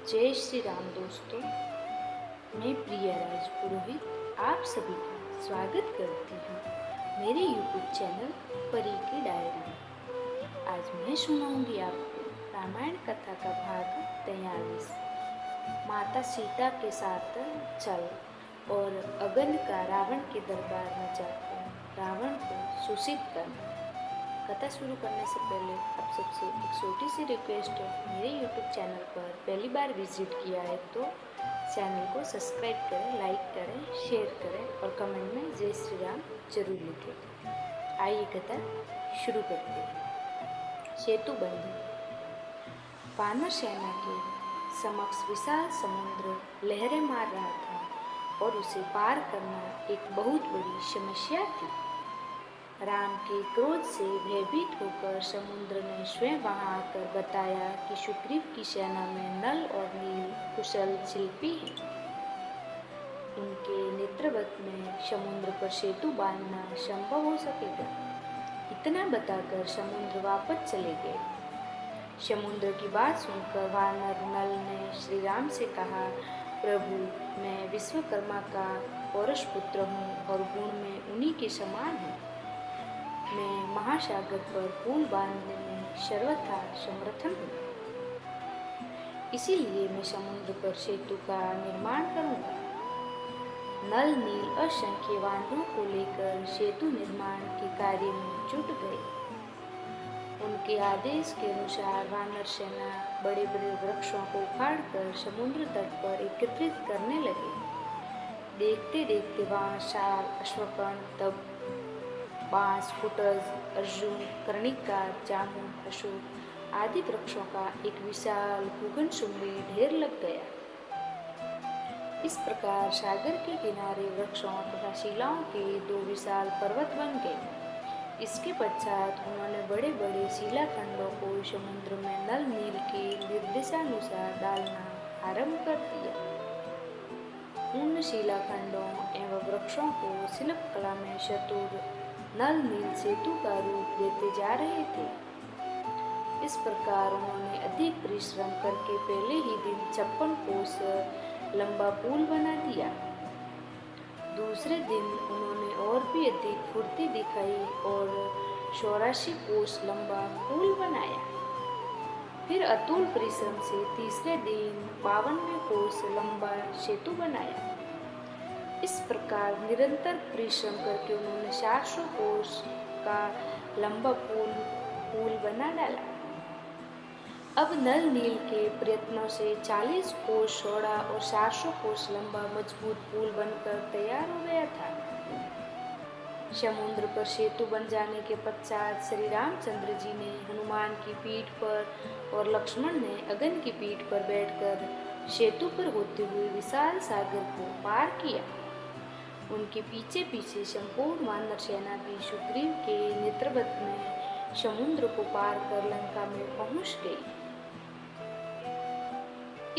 जय श्री राम दोस्तों। मैं प्रिया राज पुरोहित आप सभी का स्वागत करती हूँ मेरे YouTube चैनल परी की डायरी में। आज मैं सुनाऊंगी आपको रामायण कथा का भाग 43। माता सीता के साथ चल और अगन का रावण के दरबार में जाकर रावण को सूचित करना। कथा शुरू करने से पहले आप सबसे एक छोटी सी रिक्वेस्ट है, मेरे YouTube चैनल पर पहली बार विजिट किया है तो चैनल को सब्सक्राइब करें, लाइक करें, शेयर करें और कमेंट में जय श्री राम जरूर लिखें। आइए कथा शुरू करते हैं। सेतु बंधन। वानर सेना के समक्ष विशाल समुद्र लहरें मार रहा था और उसे पार करना एक बहुत बड़ी समस्या थी। राम के क्रोध से भयभीत होकर समुद्र ने स्वयं वहां आकर बताया कि सुग्रीव की सेना में नल और नील कुशल शिल्पी हैं। उनके नेतृत्व में समुद्र पर सेतु बांधना संभव हो सकेगा। इतना बताकर समुद्र वापस चले गए। समुद्र की बात सुनकर वानर नल ने श्री राम से कहा, प्रभु, मैं विश्वकर्मा का पौरुष पुत्र हूँ और गुण में उन्हीं के समान हूँ। मैं महासागर पर पुल बांधने में सर्वथा समर्थन हूँ, इसीलिए मैं समुद्र पर सेतु का निर्माण करूँगा। नल नील असंख्य वानरों को लेकर सेतु निर्माण के कार्य में जुट गए। उनके आदेश के अनुसार वानर सेना बड़े बड़े वृक्षों को उखाड़कर समुद्र तट पर एकत्रित करने लगे। देखते देखते वहाँ साल, अश्वकर्ण, तब बांस, कुटज, अर्जुन, कर्णिका, जामुन, अशोक आदि वृक्षों का एक विशाल गगनचुंबी ढेर लग गया। इस प्रकार सागर के किनारे वृक्षों तथा शिलाओं के दो विशाल पर्वत बन गए। इसके पश्चात उन्होंने बड़े बड़े शिलाखंडों को समुद्र में नल नील के निर्देशानुसार डालना आरंभ कर दिया। उन शिलाखंडों एवं वृक्षों को शिल्पकला में चतुर नल नील सेतु का रूप देते जा रहे थे। इस प्रकार उन्होंने अधिक परिश्रम करके पहले ही दिन 56 कोस लंबा पुल बना दिया। दूसरे दिन उन्होंने और भी अधिक फुर्ती दिखाई और 84 कोस लंबा पुल बनाया। फिर अतुल परिश्रम से तीसरे दिन 52 कोस लंबा सेतु बनाया। इस प्रकार निरंतर परिश्रम करके उन्होंने 400 कोस का लंबा पुल बना डाला। अब नल नील के प्रयत्नों से 40 कोस चौड़ा और 400 कोस लंबा मजबूत पुल बनकर तैयार हो गया था। समुद्र पर सेतु बन जाने के पश्चात श्री रामचंद्र जी ने हनुमान की पीठ पर और लक्ष्मण ने अगन की पीठ पर बैठकर सेतु पर होते हुए विशाल सागर को पार किया। उनके पीछे पीछे संपूर्ण वानर सेना भी सुग्रीव के नेतृत्व में समुद्र को पार कर लंका में पहुंच गई।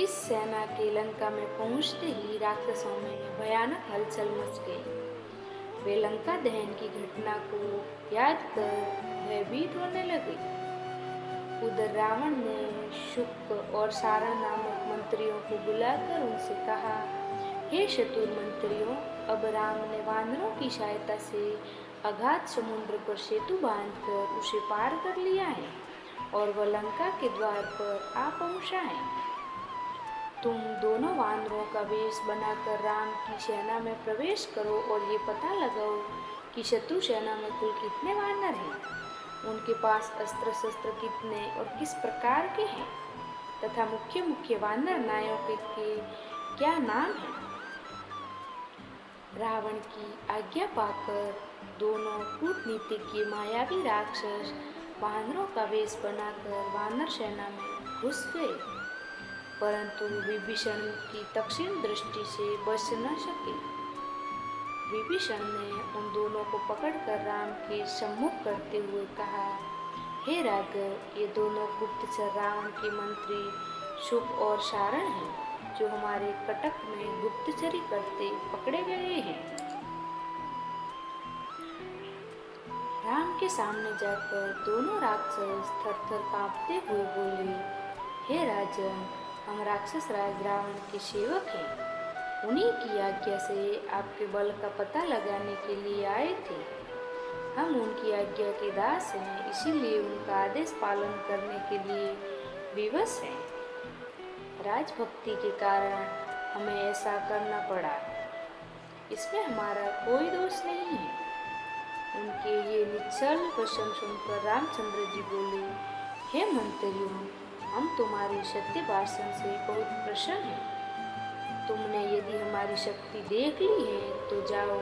इस सेना के लंका में पहुंचते ही राक्षसों में भयानक हलचल मच गई। वे लंका दहन की घटना को याद कर भयभीत होने लगे। उधर रावण ने शुक और सारण नामक मंत्रियों को बुलाकर उनसे कहा, हे चतुर मंत्रियों, अब राम ने वानरों की सहायता से अगाध समुद्र पर सेतु बांधकर उसे पार कर लिया है और वह लंका के द्वार पर आ पहुंचा है। तुम दोनों वानरों का वेश बनाकर राम की सेना में प्रवेश करो और ये पता लगाओ कि शत्रु सेना में कुल कितने वानर हैं, उनके पास अस्त्र शस्त्र कितने और किस प्रकार के हैं तथा मुख्य मुख्य वानर नायकों के क्या नाम हैं। रावण की आज्ञा पाकर दोनों कूटनीतिज्ञ मायावी राक्षस वानरों का वेश बनाकर वानर सेना में घुस गए, परंतु विभीषण की तीक्ष्ण दृष्टि से बच न सके। विभीषण ने उन दोनों को पकड़कर राम के सम्मुख करते हुए कहा, हे राघव, ये दोनों गुप्तचर रावण के मंत्री शुक और सारण हैं, जो हमारे कटक में गुप्तचरी करते पकड़े गए हैं। राम के सामने जाकर दोनों राक्षस थर थर कांपते हुए बोले, हे राजन, हम राक्षस राज रावण के सेवक हैं। उन्हीं की आज्ञा से आपके बल का पता लगाने के लिए आए थे। हम उनकी आज्ञा के दास हैं, इसीलिए उनका आदेश पालन करने के लिए विवश हैं। राजभक्ति के कारण हमें ऐसा करना पड़ा, इसमें हमारा कोई दोष नहीं है। उनके ये निश्चल वचन सुनकर रामचंद्र जी बोले, हे मंत्रियों, हम तुम्हारी सत्य भाषण से बहुत प्रसन्न हैं। तुमने यदि हमारी शक्ति देख ली है तो जाओ,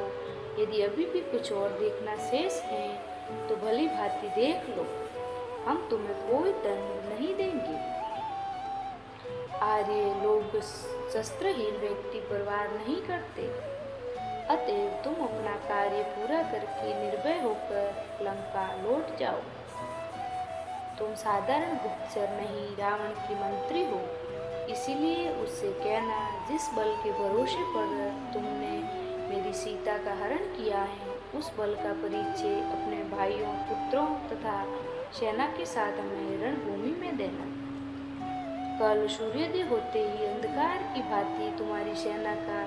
यदि अभी भी कुछ और देखना शेष है तो भली भांति देख लो, हम तुम्हें कोई दंड नहीं देंगे। आर्य लोग शस्त्रहीन व्यक्ति पर वार नहीं करते, अतएव तुम अपना कार्य पूरा करके निर्भय होकर लंका लौट जाओ। तुम साधारण गुप्तचर नहीं, रावण की मंत्री हो, इसीलिए उससे कहना, जिस बल के भरोसे पर तुमने मेरी सीता का हरण किया है, उस बल का परिचय अपने भाइयों, पुत्रों तथा सेना के साथ हमें रणभूमि में देना। कल सूर्योदय होते ही अंधकार की भांति तुम्हारी सेना का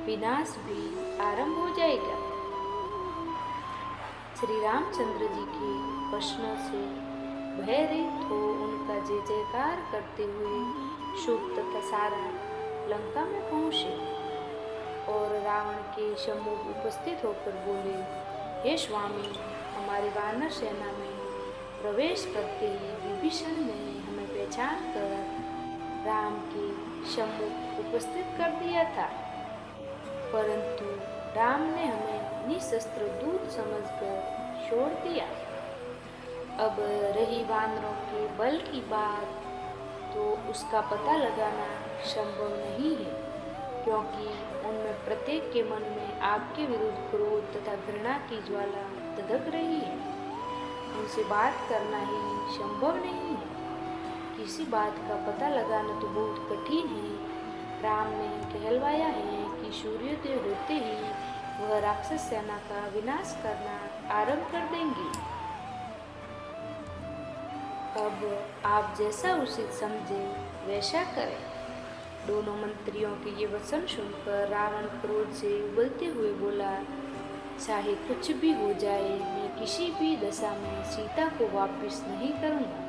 विनाश भी आरंभ हो जाएगा। श्री रामचंद्र जी के वचनों से भयरहित हो उनका जय जयकार करते हुए शुभ तथा सारा लंका में पहुँचे और रावण के सम्मुख उपस्थित होकर बोले, हे स्वामी, हमारी वानर सेना में प्रवेश करते ही विभीषण ने हमें पहचान कर राम के सम्मुख उपस्थित कर दिया था, परंतु राम ने हमें निशस्त्र दूत समझकर छोड़ दिया। अब रही वानरों के बल की बात, तो उसका पता लगाना संभव नहीं है, क्योंकि उनमें प्रत्येक के मन में आपके विरुद्ध क्रोध तथा घृणा की ज्वाला धधक रही है। उनसे बात करना ही संभव नहीं है। किसी बात का पता लगाना तो बहुत कठिन है। राम ने कहलवाया है कि सूर्योदय होते ही वह राक्षस सेना का विनाश करना आरंभ कर देंगे। अब आप जैसा उचित समझे वैसा करें। दोनों मंत्रियों के ये वचन सुनकर रावण क्रोध से उबलते हुए बोला, चाहे कुछ भी हो जाए, मैं किसी भी दशा में सीता को वापस नहीं करूंगा।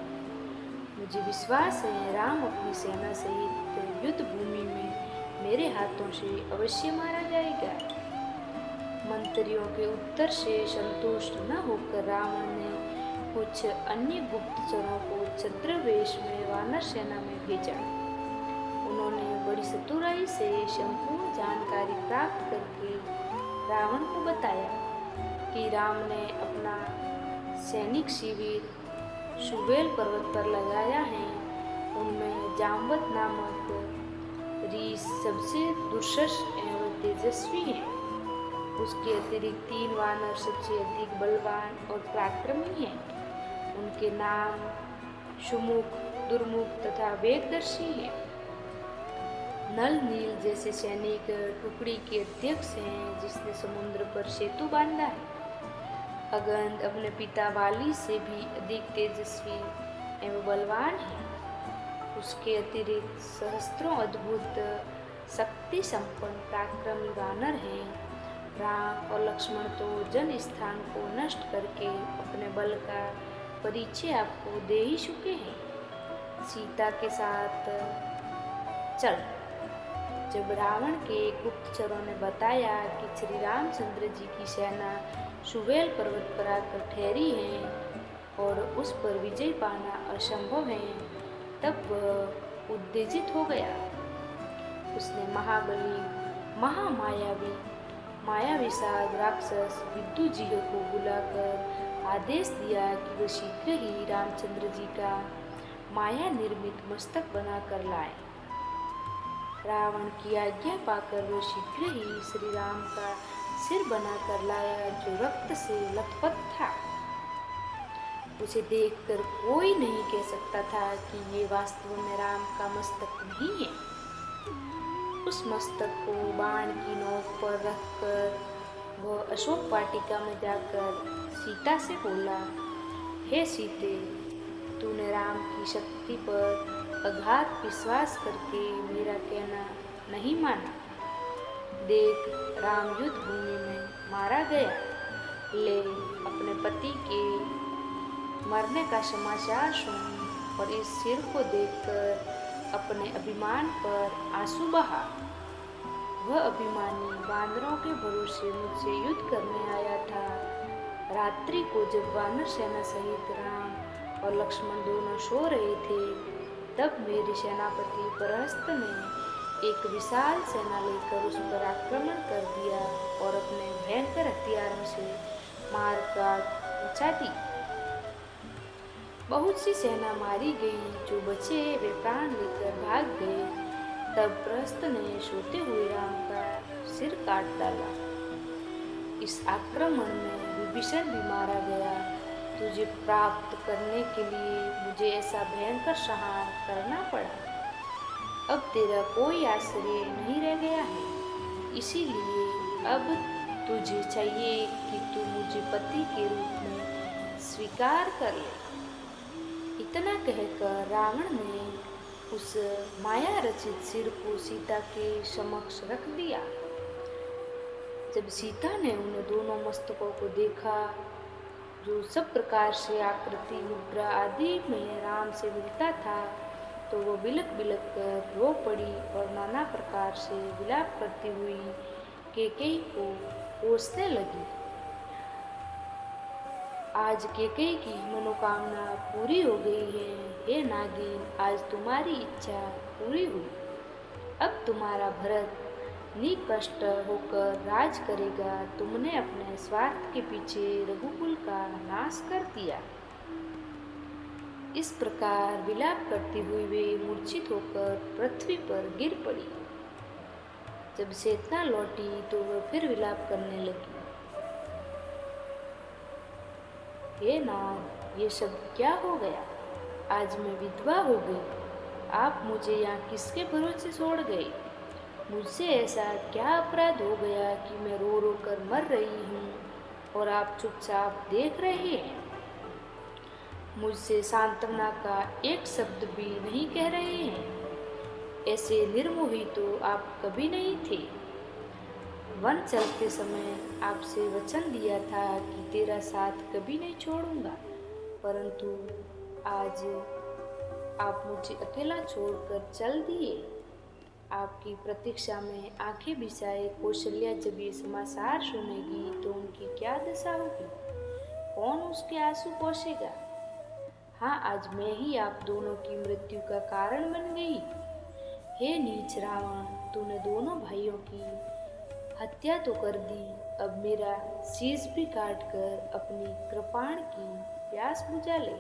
मुझे विश्वास है राम अपनी सेना सहित युद्ध भूमि में मेरे हाथों से अवश्य मारा जाएगा। मंत्रियों के उत्तर से संतुष्ट न होकर रावण ने कुछ अन्य गुप्तचरों को छद्रवेश में वानर सेना में भेजा। उन्होंने बड़ी चतुराई से संपूर्ण जानकारी प्राप्त करके रावण को बताया कि राम ने अपना सैनिक शिविर सुबेल पर्वत पर लगाया है। उनमें जाम्बत नामक ऋषि सबसे दुर्धर्ष एवं तेजस्वी है। उसके अतिरिक्त 3 वानर सबसे अधिक बलवान और पराक्रमी हैं। उनके नाम सुमुख, दुर्मुख तथा वेगदर्शी हैं। नल नील जैसे सैनिक टुकड़ी के अध्यक्ष हैं, जिसने समुद्र पर सेतु बांधा है। अगंध अपने पिता वाली से भी अधिक तेजस्वी एवं बलवान है। उसके अतिरिक्त सहस्त्रों अद्भुत शक्ति संपन्न पराक्रमी वानर हैं। राम और लक्ष्मण तो जन स्थान को नष्ट करके अपने बल का परिचय आपको दे ही चुके हैं। सीता के साथ चल। जब रावण के गुप्तचरों ने बताया कि श्री रामचंद्र जी की सेना सुबेल पर्वत पर आकर ठहरी है और उस पर विजय पाना असंभव है, तब वह उत्तेजित हो गया। उसने महाबली, मायावी साध राक्षस विद्युजीह को बुलाकर आदेश दिया कि वह शीघ्र ही रामचंद्र जी का माया निर्मित मस्तक बनाकर लाए। रावण की आज्ञा पाकर वह शीघ्र ही श्री राम का सिर बनाकर लाया, जो रक्त से लथपथ था। उसे देखकर कोई नहीं कह सकता था कि ये वास्तव में राम का मस्तक नहीं है। उस मस्तक को बाण की नोक पर रखकर वह अशोक वाटिका में जाकर सीता से बोला, हे सीते, तूने राम की शक्ति पर अघात विश्वास करके मेरा कहना नहीं माना। देख, राम युद्ध भूमि में मारा गया। ले अपने पति के मरने का समाचार सुन और इस सिर को देखकर अपने अभिमान पर आंसू बहा। वह अभिमानी बांदरों के भरोसे मुझसे युद्ध करने आया था। रात्रि को जब वानर सेना सहित राम और लक्ष्मण दोनों सो रहे थे, तब मेरे सेनापति प्रहस्त ने एक विशाल सेना लेकर उस पर आक्रमण कर दिया और अपने भयंकर हथियारों से मार काट मचा दी। बहुत सी सेना मारी गई, जो बचे वे प्राण लेकर भाग गए। तब प्रहस्त ने सोते हुए राम का सिर काट डाला। इस आक्रमण में विभीषण भी मारा गया। तुझे प्राप्त करने के लिए मुझे ऐसा भयंकर संहार करना पड़ा। अब तेरा कोई आश्रय नहीं रह गया है, इसीलिए अब तुझे चाहिए कि तू मुझे पति के रूप में स्वीकार कर ले। इतना कहकर रावण ने उस माया रचित सिर को सीता के समक्ष रख दिया। जब सीता ने उन दोनों मस्तकों को देखा, जो सब प्रकार से आकृति, मुद्रा आदि में राम से मिलता था, तो वो बिलक बिलक कर रो पड़ी और नाना प्रकार से विलाप करती हुई कैकेयी को कोसने लगी। आज कैकेयी की मनोकामना पूरी हो गई है। हे नागिन, आज तुम्हारी इच्छा पूरी हुई। अब तुम्हारा भरत निकष्ट होकर राज करेगा। तुमने अपने स्वार्थ के पीछे रघुकुल का नाश कर दिया। इस प्रकार विलाप करती हुई वे मूर्छित होकर पृथ्वी पर गिर पड़ी। जब चेतना लौटी तो वह फिर विलाप करने लगी। हे नाथ, ये सब क्या हो गया? आज मैं विधवा हो गई। आप मुझे यहाँ किसके भरोसे छोड़ गए? मुझसे ऐसा क्या अपराध हो गया कि मैं रो रो कर मर रही हूँ और आप चुपचाप देख रहे हैं? मुझसे सांत्वना का एक शब्द भी नहीं कह रहे हैं। ऐसे निर्मोही तो आप कभी नहीं थे। वन चलते समय आपसे वचन दिया था कि तेरा साथ कभी नहीं छोड़ूंगा, परंतु आज आप मुझे अकेला छोड़कर चल दिए। आपकी प्रतीक्षा में आंखें बिछाए कौशल्या जब ये समाचार सुनेगी तो उनकी क्या दशा होगी? कौन उसके आंसू पोंछेगा? हाँ, आज मैं ही आप दोनों की मृत्यु का कारण बन गई। हे नीच रावण, तूने दोनों भाइयों की हत्या तो कर दी, अब मेरा शीश भी काट कर अपनी कृपाण की प्यास बुझा ले।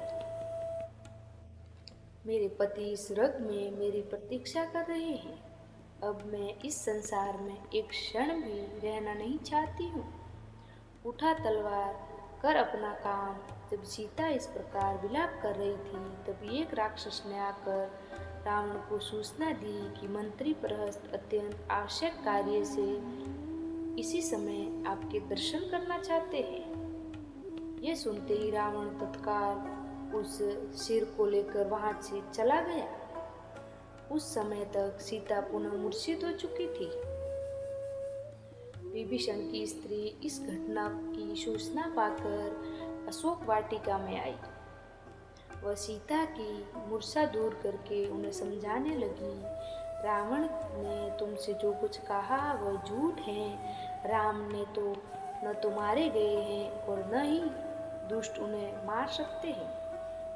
मेरे पति स्वर्ग में मेरी प्रतीक्षा कर रहे हैं। अब मैं इस संसार में एक क्षण भी रहना नहीं चाहती हूँ। उठा तलवार, कर अपना काम। जब सीता इस प्रकार विलाप कर रही थी, तब एक राक्षस ने आकर रावण को सूचना दी कि मंत्री प्रहस्त अत्यंत आवश्यक कार्य से इसी समय आपके दर्शन करना चाहते हैं। ये सुनते ही रावण तत्काल उस सिर को लेकर वहां से चला गया। उस समय तक सीता पुनः मूर्छित हो चुकी थी। विभीषण की स्त्री इस घटना की सूचना पाकर अशोक वाटिका में आई। वह सीता की मूर्छा दूर करके उन्हें समझाने लगी, रावण ने तुमसे जो कुछ कहा वह झूठ है। राम ने तो न तो मारे गए हैं और न ही दुष्ट उन्हें मार सकते हैं।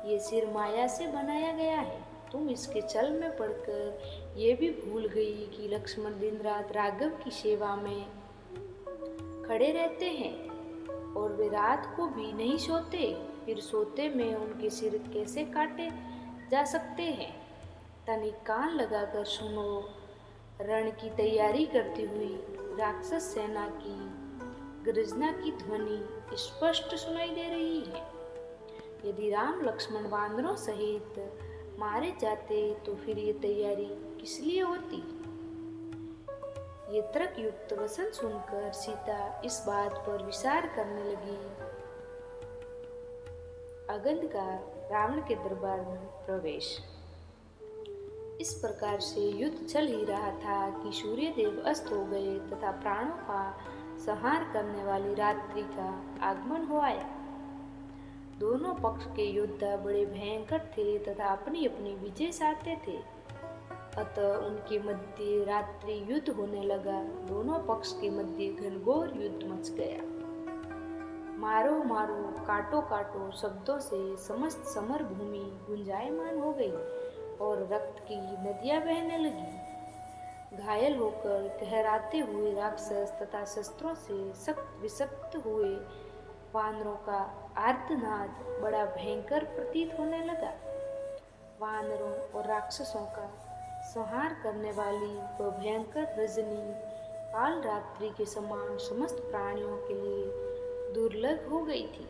ये सिर माया से बनाया गया है। तुम इसके छल में पड़कर ये भी भूल गई कि लक्ष्मण दिन रात राघव की सेवा में खड़े रहते हैं और वे रात को भी नहीं सोते। फिर सोते में उनके सिर कैसे काटे जा सकते हैं? तनिक कान लगाकर सुनो। रण की तैयारी करती हुई राक्षस सेना की गर्जना की ध्वनि स्पष्ट सुनाई दे रही है। यदि राम लक्ष्मण वानरों सहित मारे जाते तो फिर ये तैयारी किस लिए होती? ये तर्क युक्त वचन सुनकर सीता इस बात पर विचार करने लगी। अगंध का रावण के दरबार में प्रवेश। इस प्रकार से युद्ध चल ही रहा था कि सूर्यदेव अस्त हो गए तथा प्राणों का संहार करने वाली रात्रि का आगमन हो आया। दोनों पक्ष के योद्धा बड़े भयंकर थे तथा अपनी अपनी विजय चाहते थे। अतः उनके मध्य रात्रि युद्ध होने लगा। दोनों पक्ष के मध्य घनघोर युद्ध मच गया। मारो मारो, काटो काटो शब्दों से समस्त समर भूमि गुंजायमान हो गई और रक्त की नदियां बहने लगी। घायल होकर कहराते हुए राक्षस तथा शस्त्रों से सख्त विषक्त हुए वानरों का आर्तनाद बड़ा भयंकर प्रतीत होने लगा। वानरों और राक्षसों का संहार करने वाली वह भयंकर रजनी काल रात्रि के समान समस्त प्राणियों के लिए दुर्लभ हो गई थी।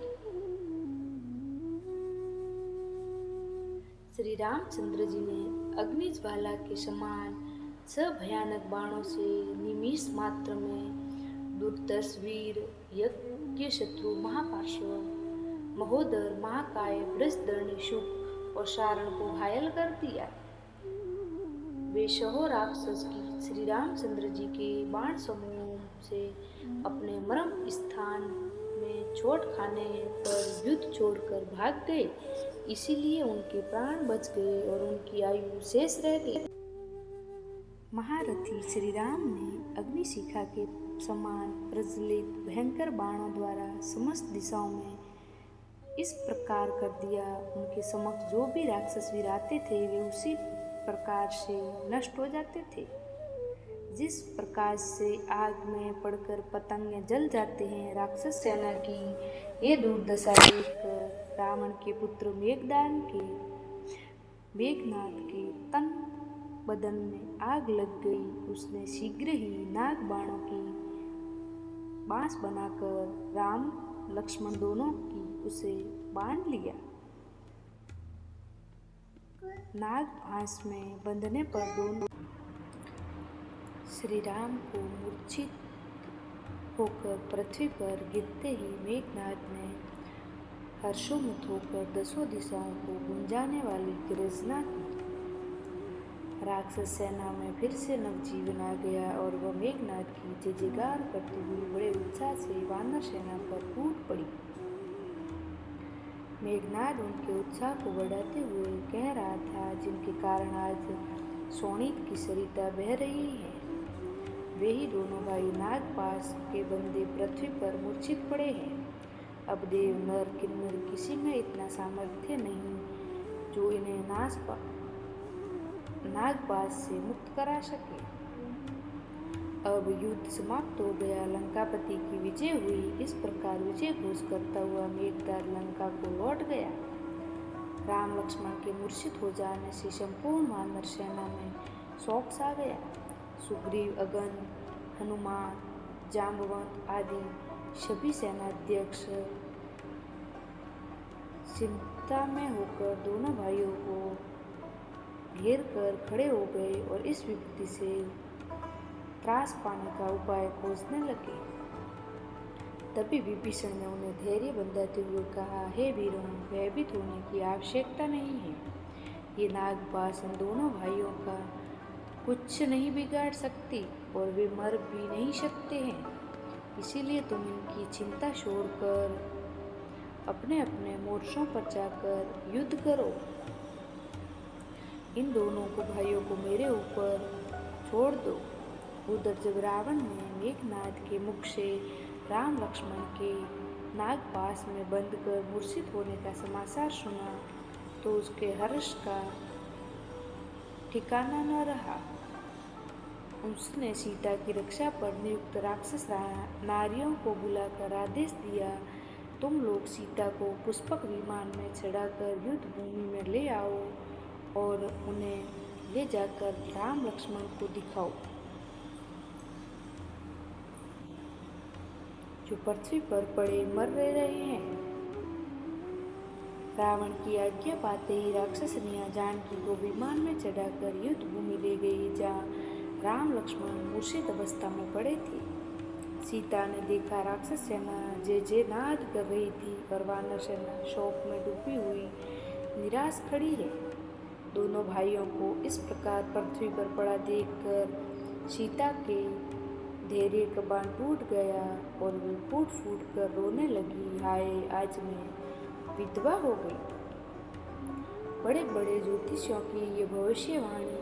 श्री रामचंद्र जी ने अग्निज्वाला के समान भयानक बाणों से निमिष मात्र में दुर्दश वीर यज्ञ शत्रु महापार्श्व महोदर महाकाय बृहस्पति शुक और सारण को घायल कर दिया। वे सहो राक्षस की श्री रामचंद्र जी के बाण समूह से अपने मरम स्थान में चोट खाने पर युद्ध छोड़कर भाग गए, इसीलिए उनके प्राण बच गए और उनकी आयु शेष रह गई। महारथी श्री राम ने अग्निशिखा के समान प्रज्वलित भयंकर बाणों द्वारा समस्त दिशाओं में इस प्रकार कर दिया, उनके समक्ष जो भी राक्षस वीर आते थे वे उसी प्रकार से नष्ट हो जाते थे। जिस प्रकार से आग में पड़कर पतंगे जल जाते हैं, राक्षस सेना की ये दुर्दशा देखकर रावण के पुत्र मेघनाद के तन बदन में आग लग गई। उसने शीघ्र ही नाग बाणों की बांस बनाकर राम लक्ष्मण दोनों की उसे बांध लिया। नाग फांस में बंधने पर दोनों श्री राम को मूर्छित होकर पृथ्वी पर गिरते ही मेघनाद ने हर्षोन्मुख होकर दसों दिशाओं को गुंजाने वाली गर्जना की। राक्षस सेना में फिर से नवजीवन आ गया और वह मेघनाद की जय जयकार करती हुई बड़े उत्साह से वानर सेना पर टूट पड़ी। मेघनाद उनके उत्साह को बढ़ाते हुए कह रहा था, जिनके कारण आज शोणित की सरिता बह रही है, वे ही दोनों भाई नागपाश के बंदे पृथ्वी पर मूर्छित पड़े हैं। अब देव नर किन्नर किसी में इतना सामर्थ्य नहीं जो इन्हें नागपाश से मुक्त करा सके। अब युद्ध समाप्त हो गया, लंकापति की विजय हुई। इस प्रकार विजय घोष करता हुआ मेघनाद लंका को लौट गया। राम लक्ष्मण के मूर्छित हो जाने से संपूर्ण वानर सेना में शोक छा गया। सुग्रीव, अगन, हनुमान, जांबवंत आदि सभी सेनाध्यक्ष चिंता में होकर दोनों भाइयों को घेर कर खड़े हो गए और इस विपत्ति से त्रास पाने का उपाय खोजने लगे। तभी विभीषण ने उन्हें धैर्य बंधाते हुए कहा, हे वीरों, भयभीत होने की आवश्यकता नहीं है। ये नागपाश इन दोनों भाइयों का कुछ नहीं बिगाड़ सकती और वे मर भी नहीं सकते हैं। इसीलिए तुम इनकी चिंता छोड़कर अपने अपने मोर्चों पर जाकर युद्ध करो। इन दोनों को भाइयों को मेरे ऊपर छोड़ दो। उधर जब रावण ने मेघनाद के मुख से राम लक्ष्मण के नागपाश में बंद कर मूर्छित होने का समाचार सुना तो उसके हर्ष का ठिकाना न रहा। उसने सीता की रक्षा पर नियुक्त राक्षस नारियों को बुलाकर आदेश दिया, तुम लोग सीता को पुष्पक विमान में चढ़ाकर युद्ध भूमि में ले आओ और उन्हें ले जाकर राम लक्ष्मण को दिखाओ, जो पृथ्वी पर पड़े मर रहे हैं। रावण की आज्ञा पाते ही राक्षसनियां जानकी को विमान में चढ़ाकर युद्ध भूमि ले गई, जहाँ राम लक्ष्मण मूर्छित अवस्था में पड़े थे। सीता ने देखा राक्षस सेना जय जय नाद कर रही थी और वानर सेना शोक में डूबी हुई निराश खड़ी है। दोनों भाइयों को इस प्रकार पृथ्वी पर पड़ा देखकर सीता के धैर्य का बांध टूट गया और वे फूट फूट कर रोने लगी, हाय आज मैं विधवा हो गई। बड़े बड़े ज्योतिषियों की ये भविष्यवाणी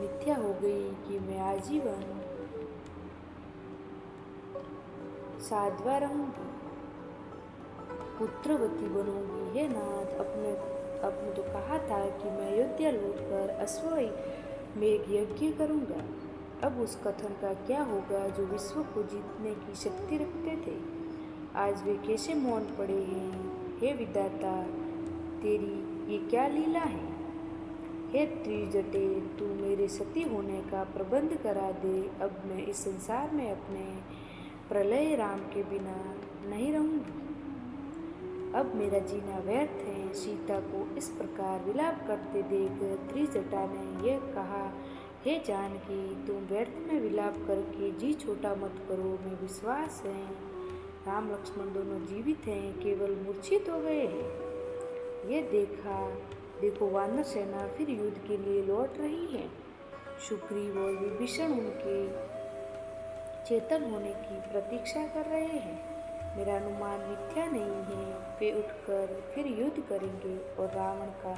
मिथ्या हो गई कि मैं आजीवन साध्वा रहूंगी, पुत्रवती बनूंगी। हे नाथ, आपने तो कहा था कि मैं अयोध्या लौटकर अश्वमेध यज्ञ करूंगा। अब उस कथन का क्या होगा जो विश्व को जीतने की शक्ति रखते थे? आज वे कैसे मौन पड़े हैं? हे विधाता, तेरी ये क्या लीला है? हे त्रिजटे, तू मेरे सती होने का प्रबंध करा दे। अब मैं इस संसार में अपने प्रलय राम के बिना नहीं रहूंगी। अब मेरा जीना व्यर्थ है। सीता को इस प्रकार विलाप करते देख त्रिजटा ने यह कहा, हे जानकी, तुम व्यर्थ में विलाप करके जी छोटा मत करो। मैं विश्वास है राम लक्ष्मण दोनों जीवित हैं, केवल मूर्छित हो गए हैं। ये देखो वानर सेना फिर युद्ध के लिए लौट रही है। सुग्रीव और विभीषण उनके चेतन होने की प्रतीक्षा कर रहे हैं। मेरा अनुमान मिथ्या नहीं है। वे उठकर फिर युद्ध करेंगे और रावण का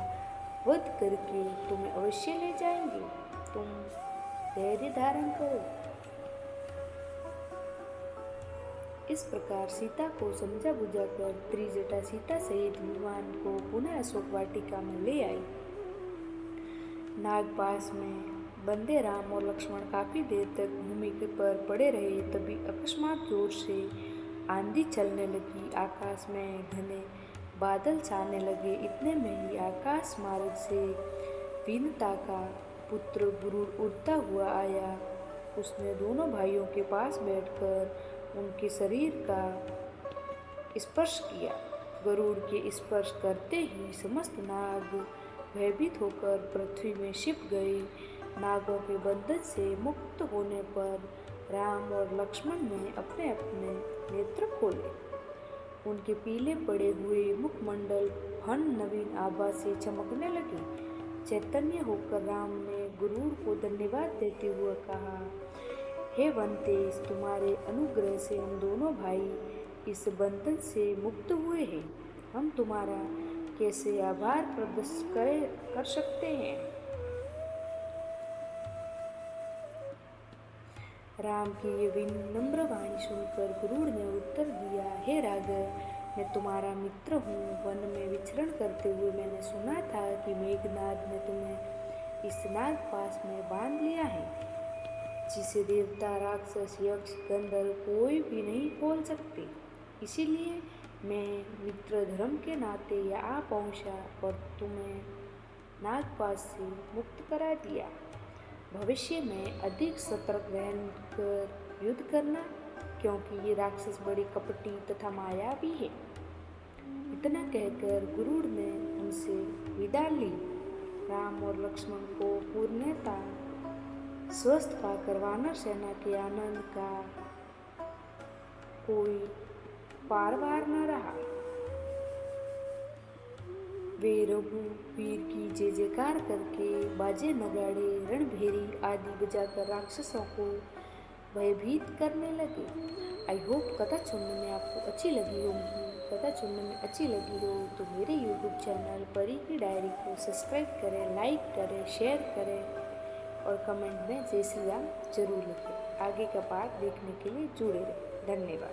वध करके तुम्हें अवश्य ले जाएंगे। तुम धैर्य धारण करो। इस प्रकार सीता को समझा बुझाकर त्रिजटा सीता सहित विमान को पुनः अशोक वाटिका में ले आई। नागपास में बंदे राम और लक्ष्मण काफी देर तक भूमि पर पड़े रहे। तभी अकस्मात जोर से आंधी चलने लगी। आकाश में घने बादल छाने लगे। इतने में ही आकाश मार्ग से विनता का पुत्र गरुड़ उड़ता हुआ आया। उसने दोनों भाइयों के पास बैठकर उनके शरीर का स्पर्श किया। गरुड़ के स्पर्श करते ही समस्त नाग भयभीत होकर पृथ्वी में छिप गए। नागों के बंधन से मुक्त होने पर राम और लक्ष्मण ने अपने अपने नेत्र खोले। उनके पीले पड़े हुए मुखमंडल फन नवीन आभा से चमकने लगे। चैतन्य होकर राम ने गरुड़ को धन्यवाद देते हुए कहा, हे वनतेज, तुम्हारे अनुग्रह से हम दोनों भाई इस बंधन से मुक्त हुए हैं। हम तुम्हारा कैसे आभार प्रदर्शित कर सकते हैं। राम की ये विनम्र वाणी सुनकर गरुड़ ने उत्तर दिया, हे राघव, मैं तुम्हारा मित्र हूँ। वन में विचरण करते हुए मैंने सुना था कि मेघनाद ने तुम्हें इस नागपास में बांध लिया है, जिसे देवता, राक्षस, यक्ष, गंधर्व कोई भी नहीं खोल सकते। इसीलिए मैं मित्र धर्म के नाते यहाँ पहुँचा और तुम्हें नागपास से मुक्त करा दिया। भविष्य में अधिक सतर्क रहकर युद्ध करना, क्योंकि ये राक्षस बड़े कपटी तथा मायावी है। इतना कहकर गरुड़ ने उनसे विदा ली। राम और लक्ष्मण को पूर्णतः स्वस्थ पाकर वानर सेना के आनंद का कोई पारवार न रहा। वे रघुवीर की जय जयकार करके बाजे नगाड़े रणभेरी आदि बजाकर राक्षसों को भयभीत करने लगे। आई होप कथा सुनने में आपको अच्छी लगी होगी। कथा सुनने में अच्छी लगी हो तो मेरे यूट्यूब चैनल परी की डायरी को सब्सक्राइब करें, लाइक करें, शेयर करें और कमेंट में जय श्री राम जरूर लिखें। आगे का पार्ट देखने के लिए जुड़े रहें। धन्यवाद।